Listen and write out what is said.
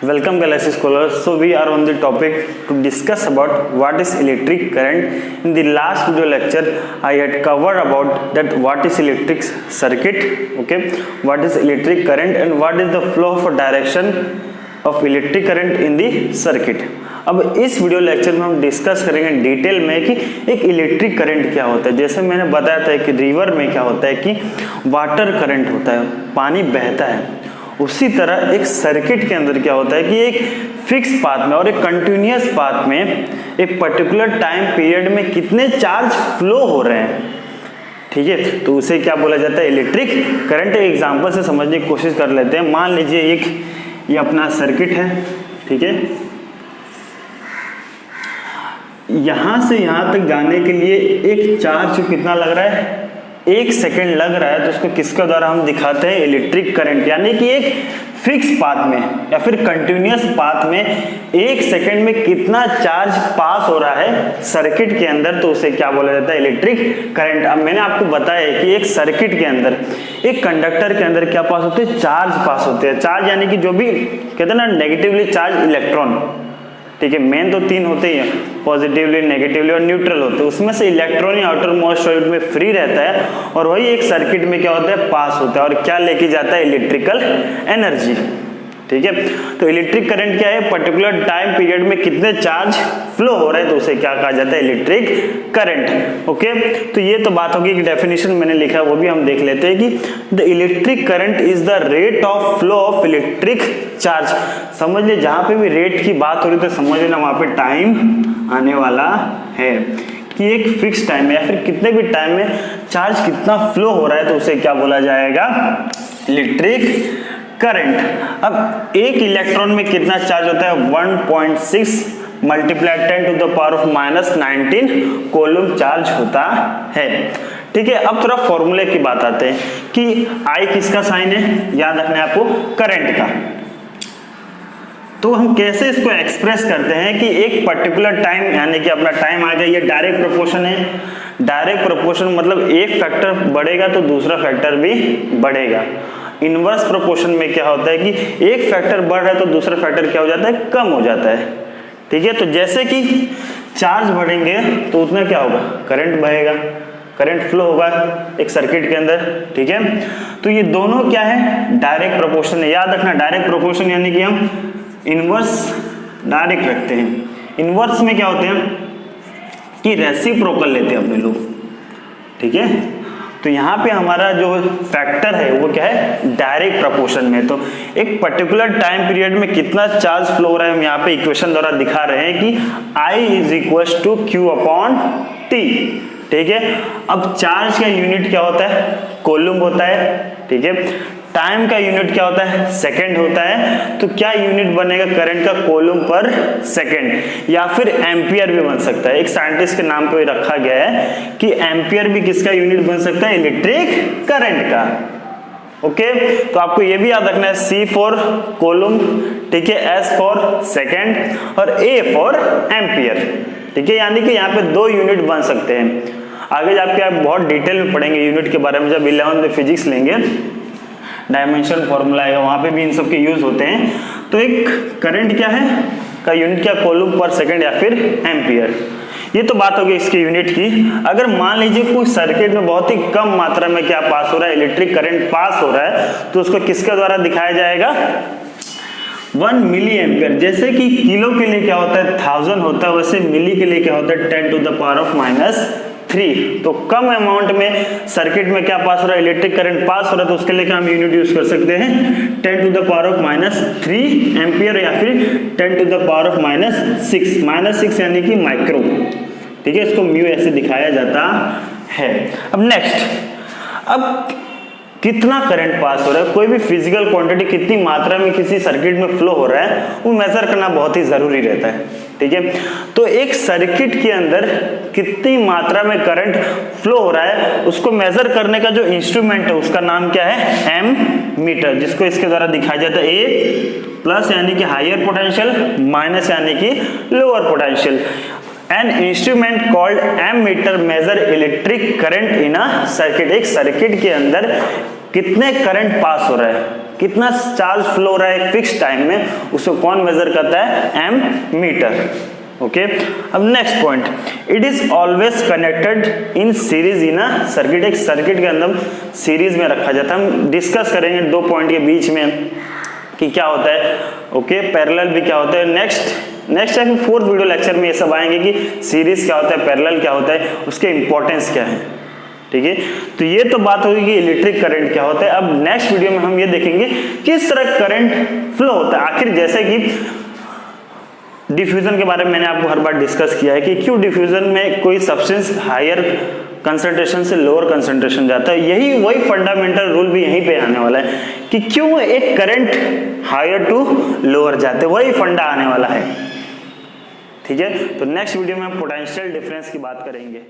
Welcome Galaxy Scholars. So we are on the topic to discuss about what is electric current. In the last video lecture, I had covered about that what is electric circuit, okay, what is electric current and what is the flow of direction of electric current in the circuit. अब इस video lecture में हम discuss करेंगे detail में कि एक electric current क्या होता है। जैसे मैंने बताया था कि रिवर में क्या होता है कि वाटर करंट होता है, पानी बहता है, उसी तरह एक सर्किट के अंदर क्या होता है कि एक फिक्स पाथ में और एक कंटिन्यूअस पाथ में एक पर्टिकुलर टाइम पीरियड में कितने चार्ज फ्लो हो रहे हैं, ठीक है, तो उसे क्या बोला जाता है, इलेक्ट्रिक करंट। एग्जांपल से समझने की कोशिश कर लेते हैं। मान लीजिए ये अपना सर्किट है, ठीक है, यहां से यहां तक जाने के लिए एक चार्ज कितना लग रहा है, 1 सेकेंड लग रहा है, तो उसको किसके द्वारा हम दिखाते हैं, इलेक्ट्रिक करंट। यानी कि एक फिक्स पाथ में या फिर कंटिन्यूअस पाथ में 1 सेकेंड में कितना चार्ज पास हो रहा है सर्किट के अंदर, तो उसे क्या बोला जाता है, इलेक्ट्रिक करंट। अब मैंने आपको बताया है कि एक सर्किट के अंदर एक कंडक्टर के अंदर क्या पास होते हैं, चार्ज पास होते हैं। चार्ज यानी कि जो भी कहते हैं ना नेगेटिवली चार्ज इलेक्ट्रॉन, ठीक है, मेन तो 3 होते ही हैं, पॉजिटिवली, नेगेटिवली और न्यूट्रल होते हैं। उसमें से इलेक्ट्रॉन आउटर मोस्ट सॉलिड में फ्री रहता है और वही एक सर्किट में क्या होता है, पास होता है और क्या लेके जाता है, इलेक्ट्रिकल एनर्जी, ठीक है। तो इलेक्ट्रिक करंट क्या है, पर्टिकुलर टाइम पीरियड में कितने चार्ज फ्लो हो रहे हैं, तो उसे क्या कहा जाता है, इलेक्ट्रिक करंट। ओके, तो ये तो बात होगी कि डेफिनेशन मैंने लिखा है वो भी हम देख लेते हैं कि the electric current is the rate of flow of electric charge. समझ ले, जहां पे भी रेट की बात हो रही है तो समझ लेना वहां पे टाइम आने वाला है कि एक फिक्स टाइम में या फिर कितने भी टाइम में चार्ज कितना फ्लो हो रहा है, तो उसे क्या बोला जाएगा, इलेक्ट्रिक करंट। अब एक इलेक्ट्रॉन में कितना चार्ज होता है, 1.6 multiply 10 to the power of -19 coulomb charge होता है, ठीक है। अब थोड़ा फॉर्मूले की बात आते हैं कि I किसका साइन है, याद रखना है आपको, करंट का। तो हम कैसे इसको एक्सप्रेस करते हैं कि एक पर्टिकुलर टाइम यानी कि अपना टाइम आ गया, ये डायरेक्ट प्रोपोर्शन है। डायरेक्ट प्रोपोर्शन मतलब एक फैक्टर बढ़ेगा तो दूसरा फैक्टर भी बढ़ेगा। इनवर्स प्रोपोर्शन में क्या होता है कि एक फैक्टर बढ़ रहा है तो दूसरा फैक्टर क्या हो जाता है, कम हो जाता है, ठीक है। तो जैसे कि चार्ज बढ़ेंगे तो उतना क्या होगा, करंट बढ़ेगा, करंट फ्लो होगा एक सर्किट के अंदर, ठीक है। तो ये दोनों क्या है, डायरेक्ट प्रोपोर्शन है। याद रखना, डायरेक्ट प्रोपोर्शन यानी कि हम इनवर्स डायरेक्ट रखते हैं। इनवर्स में क्या होते हैं कि रेसिप्रोकल लेते हैं अपने लोग, ठीक है। तो यहाँ पे हमारा जो फैक्टर है वो क्या है, डायरेक्ट प्रोपोर्शन में। तो एक पर्टिकुलर टाइम पीरियड में कितना चार्ज फ्लो हो रहा है हम यहाँ पे इक्वेशन द्वारा दिखा रहे हैं कि I = Q/T, ठीक है। अब चार्ज का यूनिट क्या होता है, कूलम होता है, ठीक है। टाइम का यूनिट क्या होता है, सेकंड होता है। तो क्या यूनिट बनेगा करंट का, कूलम पर सेकंड, या फिर एम्पियर भी बन सकता है। एक साइंटिस्ट के नाम पे रखा गया है कि एम्पियर भी किसका यूनिट बन सकता है, इलेक्ट्रिक करंट का। ओके, तो आपको ये भी याद रखना है, C फॉर कूलम, ठीक है, S फॉर सेकंड और A फॉर एम्पियर, ठीक है। यानी कि यहाँ पे 2 यूनिट बन सकते हैं। आगे जाके आप बहुत डिटेल में पढ़ेंगे यूनिट के बारे में, जब 11th में फिजिक्स लेंगे, डायमेंशन फॉर्मूला आएगा, वहां पे भी इन सब के यूज होते हैं। तो एक करंट क्या है का यूनिट क्या, कूलम पर सेकंड या फिर एम्पियर। ये तो बात होगी इसके यूनिट की। अगर मान लीजिए कोई सर्किट में बहुत ही कम मात्रा में क्या पास हो रहा है, इलेक्ट्रिक करंट पास हो रहा है, तो उसको किसके द्वारा दिखाया जाएगा, 1 मिली एम्पियर। जैसे कि किलो के लिए क्या होता है 1000 होता है, वैसे मिली के लिए क्या होता है 10 टू द पावर ऑफ -3। तो कम अमाउंट में सर्किट में क्या पास हो रहा है, इलेक्ट्रिक करंट पास हो रहा है, तो उसके लिए क्या हम यूनिट यूज कर सकते हैं, 10 to the power of -3 ampere या फिर 10 टू द पावर ऑफ -6 यानी कि माइक्रो, ठीक है। इसको म्यू ऐसे दिखाया जाता है। अब नेक्स्ट, अब कितना करंट पास हो रहा है, कोई भी फिजिकल क्वांटिटी कितनी मात्रा में किसी सर्किट में फ्लो हो रहा है वो मेजर करना बहुत ही जरूरी रहता है, ठीक है। तो एक सर्किट के अंदर कितनी मात्रा में करंट फ्लो हो रहा है उसको मेजर करने का जो इंस्ट्रूमेंट है उसका नाम क्या है, एमीटर, जिसको इसके द्वारा दिखाया जाता है A+ यानी कि हायर पोटेंशियल, माइनस यानी कि lower potential. An instrument called ammeter measure electric current in a circuit। एक सर्किट के अंदर कितने करंट पास हो रहा है, कितना चार्ज फ्लो हो रहा है फिक्स टाइम में, उसको कौन मेजर करता है, एमीटर। ओके, अब next point, it is always connected in series in a circuit. एक सर्किट के अंदर सीरीज में रखा जाता है। हम डिस्कस करेंगे 2 पॉइंट के बीच में कि क्या होता है। ओके, पैरेलल भी क्या होता है, नेक्स्ट या फिर 4th वीडियो लेक्चर में ये सब आएंगे कि सीरीज क्या होता है, पैरेलल क्या होता है, उसके इंपॉर्टेंस क्या है। ठीक है, तो ये तो बात होगी कि इलेक्ट्रिक करंट क्या होता है। अब नेक्स्ट वीडियो में हम ये देखेंगे किस तरह करंट फ्लो होता है। आखिर जैसे कि डिफ्यूजन के बारे में मैंने आपको हर बार डिस्कस किया है कि क्यों डिफ्यूजन में कोई सब्सटेंस हायर कंसंट्रेशन से लोअर कंसंट्रेशन जाता है, यही वही फंडामेंटल रूल भी यहीं पे आने वाला है कि क्यों एक करंट हायर टू लोअर जाते, वही फंडा आने वाला है। ठीक है, तो नेक्स्ट वीडियो में पोटेंशियल डिफरेंस की बात करेंगे।